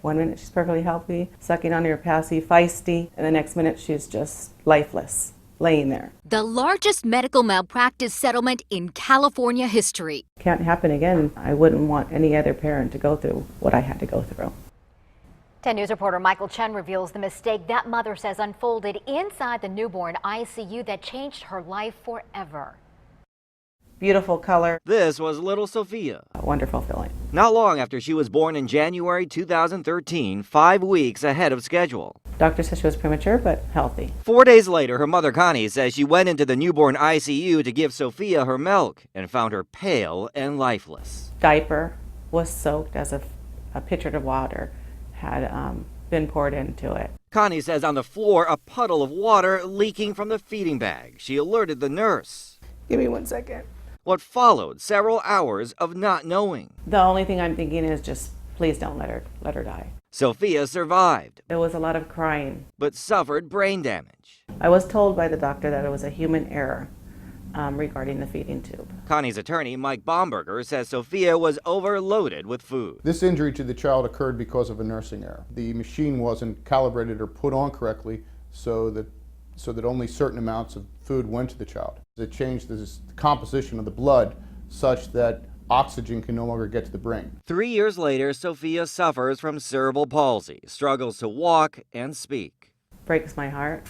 One minute she's perfectly healthy, sucking on her passy, feisty, and the next minute she's just lifeless, laying there. The largest medical malpractice settlement in California history. Can't happen again. I wouldn't want any other parent to go through what I had to go through. 10 News reporter Michael Chen reveals the mistake that mother says unfolded inside the newborn ICU that changed her life forever. Beautiful color. This was little Sophia. A wonderful feeling. Not long after she was born in January 2013, 5 weeks ahead of schedule. Doctor said she was premature, but healthy. 4 days later, her mother Connie says she went into the newborn ICU to give Sophia her milk and found her pale and lifeless. Diaper was soaked as if a pitcher of water had been poured into it. Connie says on the floor, a puddle of water leaking from the feeding bag. She alerted the nurse. Give me 1 second. What followed several hours of not knowing. The only thing I'm thinking is just, please don't let her die. Sophia survived. There was a lot of crying. But suffered brain damage. I was told by the doctor that it was a human error regarding the feeding tube. Connie's attorney, Mike Bomberger, says Sophia was overloaded with food. This injury to the child occurred because of a nursing error. The machine wasn't calibrated or put on correctly so that only certain amounts of food went to the child. It changed the composition of the blood such that oxygen can no longer get to the brain. 3 years later, Sophia suffers from cerebral palsy, struggles to walk and speak. Breaks my heart,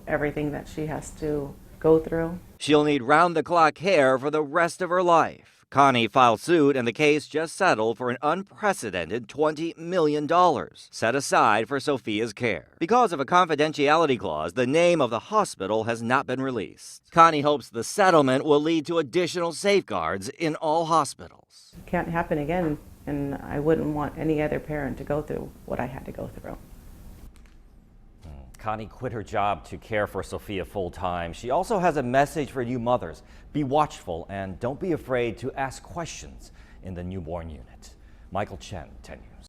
everything that she has to go through. She'll need round-the-clock care for the rest of her life. Connie filed suit and the case just settled for an unprecedented $20 million set aside for Sophia's care. Because of a confidentiality clause, the name of the hospital has not been released. Connie hopes the settlement will lead to additional safeguards in all hospitals. It can't happen again, and I wouldn't want any other parent to go through what I had to go through. Connie quit her job to care for Sophia full-time. She also has a message for you mothers. Be watchful and don't be afraid to ask questions in the newborn unit. Michael Chen, 10 News.